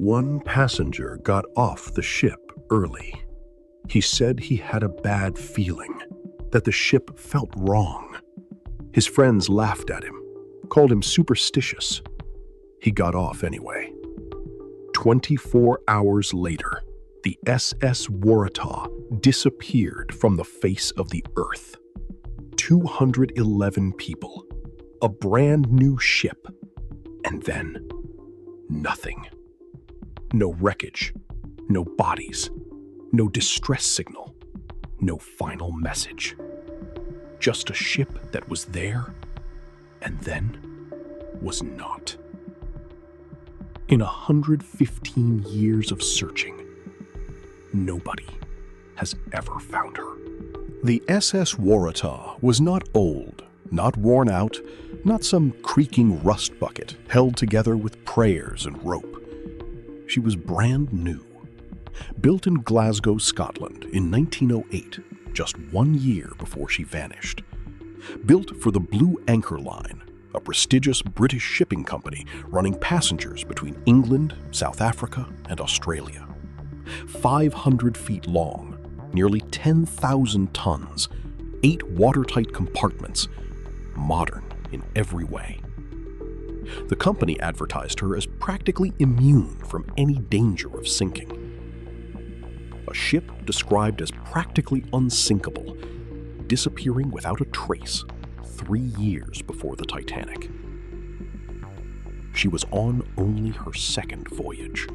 One passenger got off the ship early. He said he had a bad feeling, that the ship felt wrong. His friends laughed at him, called him superstitious. He got off anyway. 24 hours later, the SS Waratah disappeared from the face of the earth. 211 people, a brand new ship, and then nothing. No wreckage, no bodies, no distress signal, no final message. Just a ship that was there and then was not. In 115 years of searching, nobody has ever found her. The SS Waratah was not old, not worn out, not some creaking rust bucket held together with prayers and rope. She was brand new. Built in Glasgow, Scotland in 1908, just 1 year before she vanished. Built for the Blue Anchor Line, a prestigious British shipping company running passengers between England, South Africa, and Australia. 500 feet long, nearly 10,000 tons, 8 watertight compartments, modern in every way. The company advertised her as practically immune from any danger of sinking. A ship described as practically unsinkable, disappearing without a trace 3 years before the Titanic. She was on only her second voyage.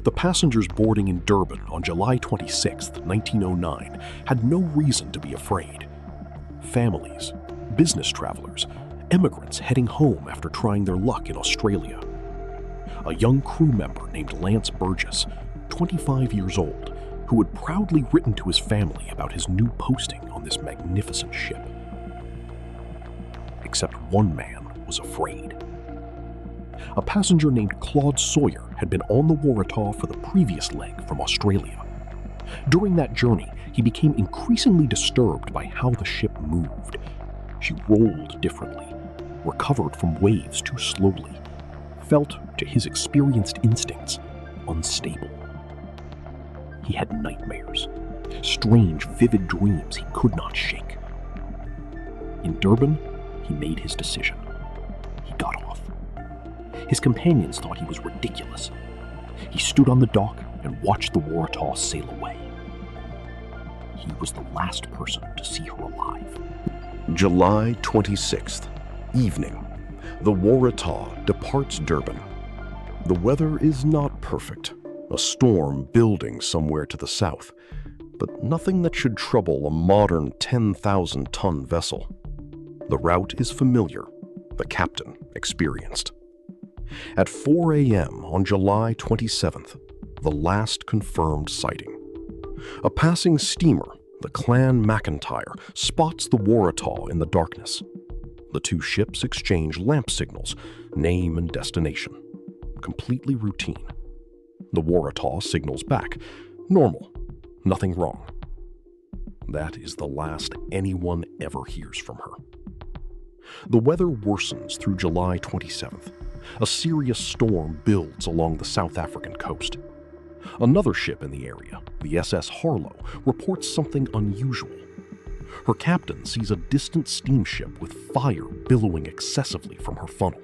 The passengers boarding in Durban on July 26, 1909, had no reason to be afraid. Families, business travelers, immigrants heading home after trying their luck in Australia. A young crew member named Lance Burgess, 25 years old, who had proudly written to his family about his new posting on this magnificent ship. Except one man was afraid. A passenger named Claude Sawyer had been on the Waratah for the previous leg from Australia. During that journey, he became increasingly disturbed by how the ship moved. She rolled differently, recovered from waves too slowly, felt, to his experienced instincts, unstable. He had nightmares, strange, vivid dreams he could not shake. In Durban, he made his decision. He got off. His companions thought he was ridiculous. He stood on the dock and watched the Waratah sail away. He was the last person to see her alive. July 26th, evening. The Waratah departs Durban. The weather is not perfect. A storm building somewhere to the south, but nothing that should trouble a modern 10,000-ton vessel. The route is familiar, the captain experienced. At 4 a.m. on July 27th, the last confirmed sighting. A passing steamer, the Clan McIntyre, spots the Waratah in the darkness. The two ships exchange lamp signals, name and destination. Completely routine. The Waratah signals back. Normal. Nothing wrong. That is the last anyone ever hears from her. The weather worsens through July 27th. A serious storm builds along the South African coast. Another ship in the area, the SS Harlow, reports something unusual. Her captain sees a distant steamship with fire billowing excessively from her funnel.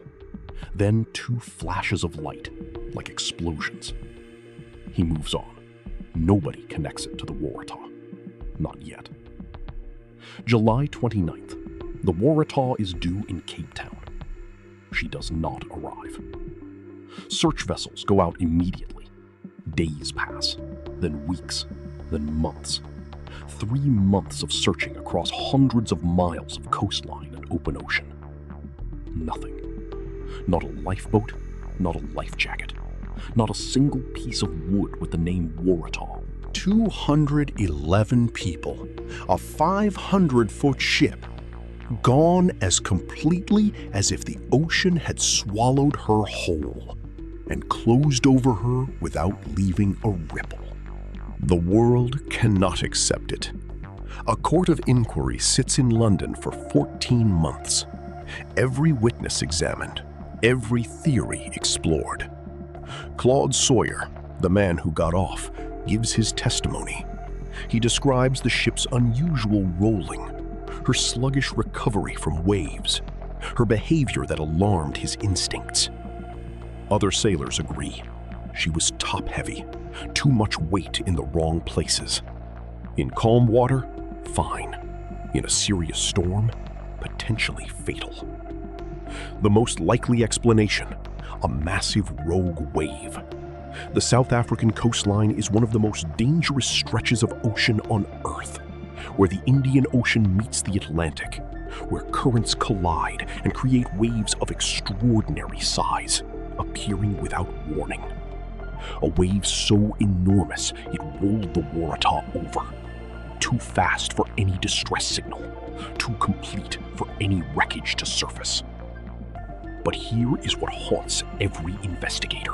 Then 2 flashes of light, like explosions. He moves on. Nobody connects it to the Waratah. Not yet. July 29th. The Waratah is due in Cape Town. She does not arrive. Search vessels go out immediately. Days pass, then weeks, then months. 3 months of searching across hundreds of miles of coastline and open ocean. Nothing. Not a lifeboat, not a life jacket, not a single piece of wood with the name Waratah. 211 people, a 500-foot ship, gone as completely as if the ocean had swallowed her whole and closed over her without leaving a ripple. The world cannot accept it. A court of inquiry sits in London for 14 months. Every witness examined, every theory explored. Claude Sawyer, the man who got off, gives his testimony. He describes the ship's unusual rolling, her sluggish recovery from waves, her behavior that alarmed his instincts. Other sailors agree. She was top-heavy, too much weight in the wrong places. In calm water, fine. In a serious storm, potentially fatal. The most likely explanation, a massive rogue wave. The South African coastline is one of the most dangerous stretches of ocean on Earth, where the Indian Ocean meets the Atlantic, where currents collide and create waves of extraordinary size, appearing without warning. A wave so enormous it rolled the Waratah over. Too fast for any distress signal, too complete for any wreckage to surface. But here is what haunts every investigator.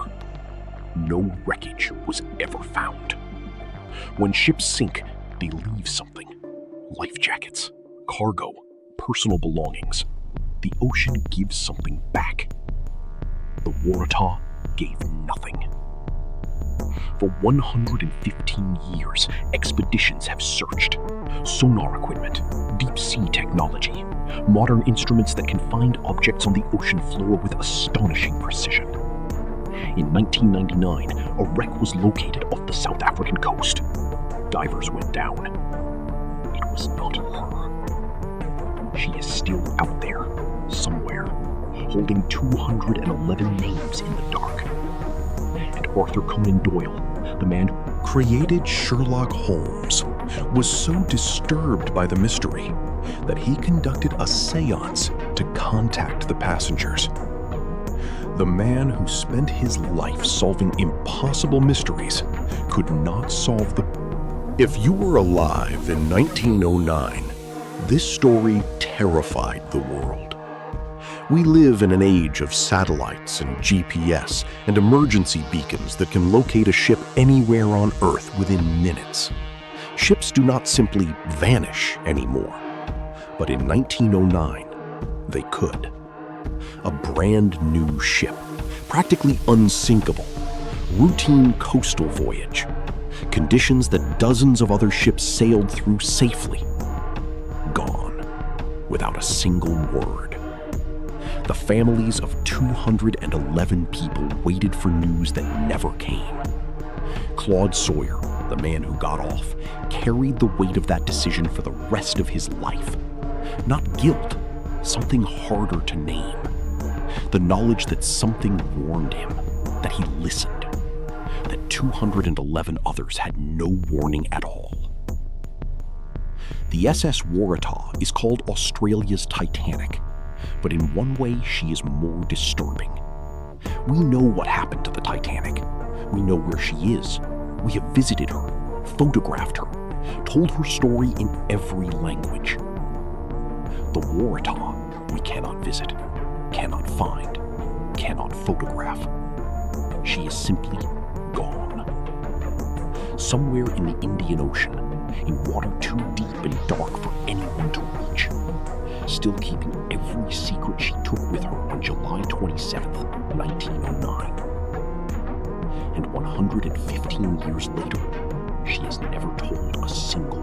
No wreckage was ever found. When ships sink, they leave something. Life jackets, cargo, personal belongings. The ocean gives something back. The Waratah gave nothing. For 115 years, expeditions have searched. Sonar equipment, deep-sea technology, modern instruments that can find objects on the ocean floor with astonishing precision. In 1999, a wreck was located off the South African coast. Divers went down. It was not her. She is still out there, somewhere, holding 211 names in the dark. And Arthur Conan Doyle, the man who created Sherlock Holmes, was so disturbed by the mystery that he conducted a seance to contact the passengers. The man who spent his life solving impossible mysteries could not solve the... If you were alive in 1909, this story terrified the world. We live in an age of satellites and GPS and emergency beacons that can locate a ship anywhere on Earth within minutes. Ships do not simply vanish anymore. But in 1909, they could. A brand new ship, practically unsinkable, routine coastal voyage, conditions that dozens of other ships sailed through safely. Gone, without a single word. The families of 211 people waited for news that never came. Claude Sawyer, the man who got off, carried the weight of that decision for the rest of his life. Not guilt, something harder to name. The knowledge that something warned him, that he listened, that 211 others had no warning at all. The SS Waratah is called Australia's Titanic, but in one way she is more disturbing. We know what happened to the Titanic. We know where she is. We have visited her, photographed her, told her story in every language. The Waratah we cannot visit, cannot find, cannot photograph. She is simply gone. Somewhere in the Indian Ocean, in water too deep and dark for anyone to reach, still keeping every secret she took with her on July 27th, 1909. And 115 years later, she has never told a single